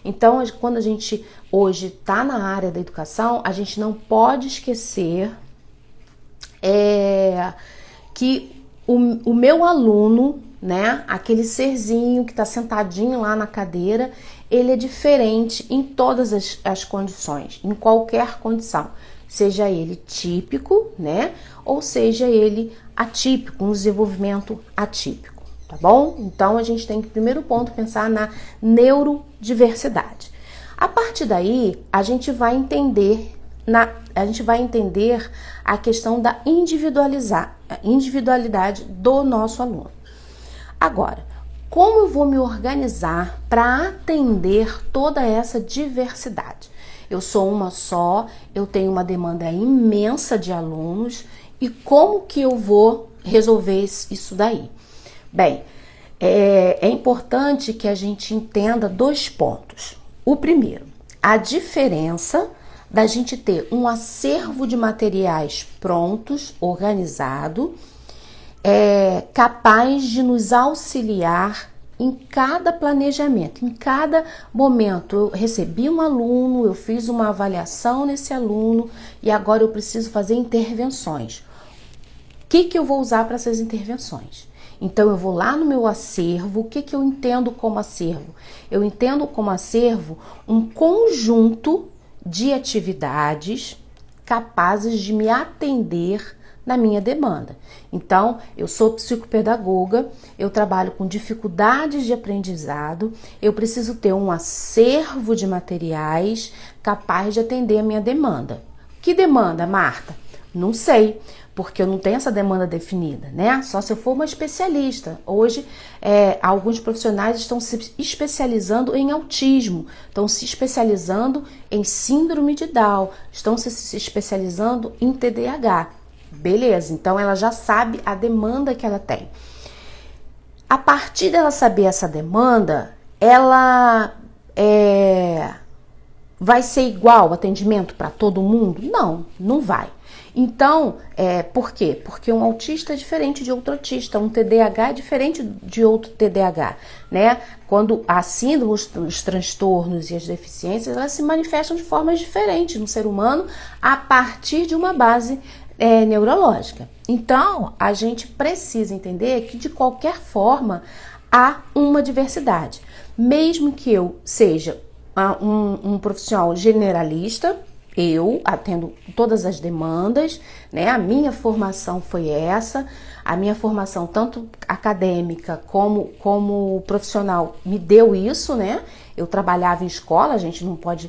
Então, quando a gente hoje está na área da educação, a gente não pode esquecer que o meu aluno, né, aquele serzinho que está sentadinho lá na cadeira, ele é diferente em todas as condições, em qualquer condição, seja ele típico, né, ou seja ele atípico, um desenvolvimento atípico, tá bom? Então a gente tem que, primeiro ponto, pensar na neurodiversidade. A partir daí, a gente vai entender a questão da individualidade do nosso aluno. Agora, como eu vou me organizar para atender toda essa diversidade? Eu sou uma só, eu tenho uma demanda imensa de alunos, e como que eu vou resolver isso daí? Bem, é importante que a gente entenda 2 pontos. O primeiro, a diferença da gente ter um acervo de materiais prontos, organizado, capaz de nos auxiliar em cada planejamento, em cada momento. Eu recebi um aluno, eu fiz uma avaliação nesse aluno e agora eu preciso fazer intervenções. O que eu vou usar para essas intervenções? Então eu vou lá no meu acervo. O que eu entendo como acervo? Eu entendo como acervo um conjunto de atividades capazes de me atender na minha demanda. Então, eu sou psicopedagoga, eu trabalho com dificuldades de aprendizado, eu preciso ter um acervo de materiais capaz de atender a minha demanda. Que demanda, Marta? Não sei, porque eu não tenho essa demanda definida, né? Só se eu for uma especialista. Hoje, alguns profissionais estão se especializando em autismo, estão se especializando em síndrome de Down, estão se especializando em TDAH. Beleza, então ela já sabe a demanda que ela tem. A partir dela saber essa demanda, ela vai ser igual o atendimento para todo mundo? Não, não vai. Então, por quê? Porque um autista é diferente de outro autista, um TDAH é diferente de outro TDAH, né? Quando a síndrome, os transtornos e as deficiências, elas se manifestam de formas diferentes no ser humano a partir de uma base neurológica. Então, a gente precisa entender que, de qualquer forma, há uma diversidade. Mesmo que eu seja um profissional generalista, eu atendo todas as demandas, né? A minha formação foi essa, a minha formação tanto acadêmica como profissional me deu isso, né? Eu trabalhava em escola, a gente não pode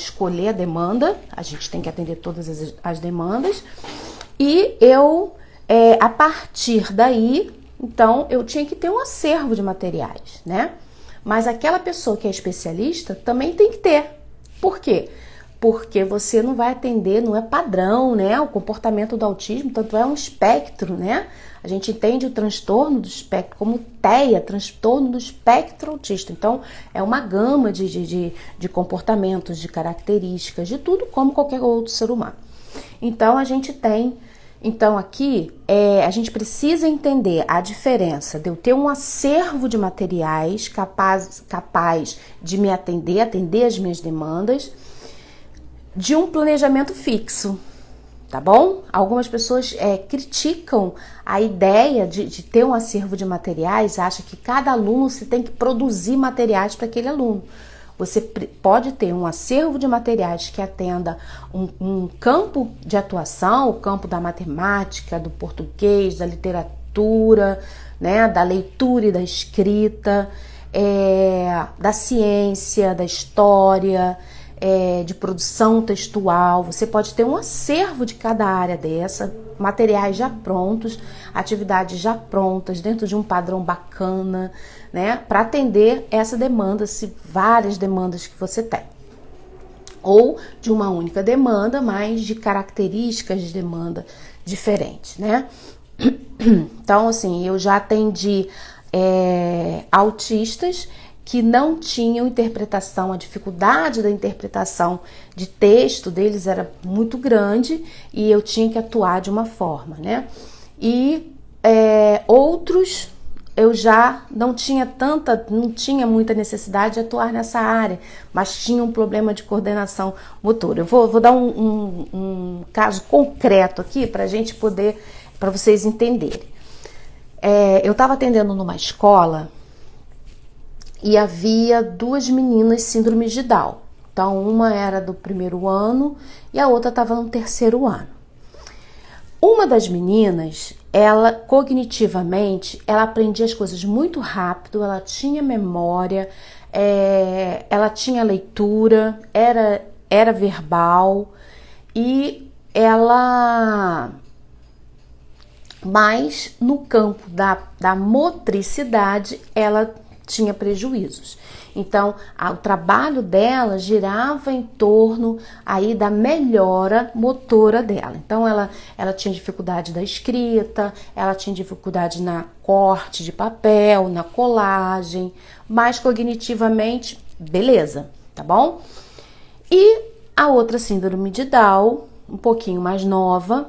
escolher a demanda, a gente tem que atender todas as demandas. E eu, a partir daí, então, eu tinha que ter um acervo de materiais, né? Mas aquela pessoa que é especialista também tem que ter. Por quê? Porque você não vai atender, não é padrão, né? O comportamento do autismo, tanto é um espectro, né? A gente entende o transtorno do espectro como TEA, transtorno do espectro autista. Então, é uma gama de comportamentos, de características, de tudo como qualquer outro ser humano. Então, a gente tem... Então, aqui, a gente precisa entender a diferença de eu ter um acervo de materiais capaz de me atender as minhas demandas, de um planejamento fixo, tá bom? Algumas pessoas criticam a ideia de ter um acervo de materiais, acham que cada aluno você tem que produzir materiais para aquele aluno. Você pode ter um acervo de materiais que atenda um campo de atuação, o campo da matemática, do português, da literatura, né, da leitura e da escrita, da ciência, da história, de produção textual. Você pode ter um acervo de cada área dessa, materiais já prontos, atividades já prontas, dentro de um padrão bacana, né, para atender essa demanda, se várias demandas que você tem. Ou de uma única demanda, mas de características de demanda diferentes, né? Então, assim, eu já atendi autistas que não tinham interpretação, a dificuldade da interpretação de texto deles era muito grande e eu tinha que atuar de uma forma, né? E outros eu já não tinha muita necessidade de atuar nessa área, mas tinha um problema de coordenação motora. Eu vou dar um caso concreto aqui para vocês entenderem. Eu estava atendendo numa escola e havia 2 meninas síndrome de Down. Então, uma era do 1º ano e a outra estava no 3º ano. Uma das meninas, ela cognitivamente, ela aprendia as coisas muito rápido, ela tinha memória, ela tinha leitura, era verbal e ela... Mas no campo da motricidade, ela tinha prejuízos. Então, o trabalho dela girava em torno aí da melhora motora dela. Então, ela tinha dificuldade da escrita, ela tinha dificuldade na corte de papel, na colagem, mas cognitivamente, beleza, tá bom? E a outra síndrome de Down, um pouquinho mais nova,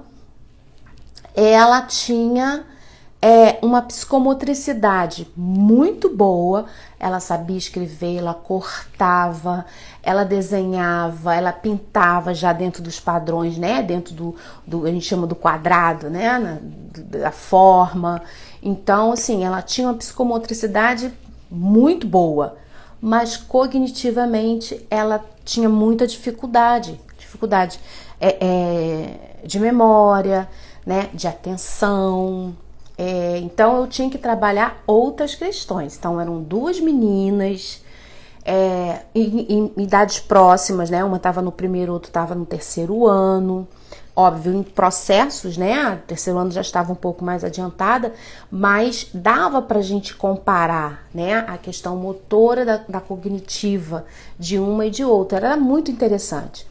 ela tinha uma psicomotricidade muito boa, ela sabia escrever, ela cortava, ela desenhava, ela pintava já dentro dos padrões, né? Dentro a gente chama do quadrado, né? Da forma. Então, assim, ela tinha uma psicomotricidade muito boa, mas cognitivamente ela tinha muita dificuldade de memória, né? De atenção. Então eu tinha que trabalhar outras questões. Então eram 2 meninas em idades próximas, né? Uma estava no 1º, outra estava no 3º ano. Óbvio, em processos, né? O 3º ano já estava um pouco mais adiantada, mas dava pra gente comparar, né? A questão motora da cognitiva de uma e de outra. Era muito interessante.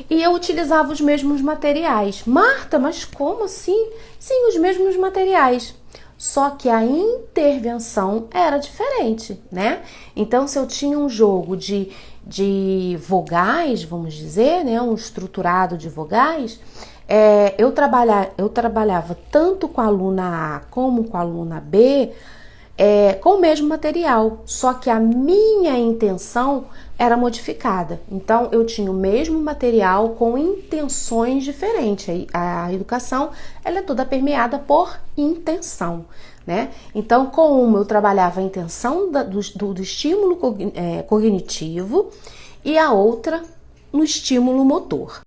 E eu utilizava os mesmos materiais. Marta, mas como assim? Sim, os mesmos materiais. Só que a intervenção era diferente, né? Então, se eu tinha um jogo de vogais, vamos dizer, né? Um estruturado de vogais, eu trabalhava tanto com a aluna A como com a aluna B, com o mesmo material, só que a minha intenção era modificada. Então, eu tinha o mesmo material com intenções diferentes. A educação, ela é toda permeada por intenção, né? Então, com uma eu trabalhava a intenção do estímulo cognitivo e a outra no estímulo motor.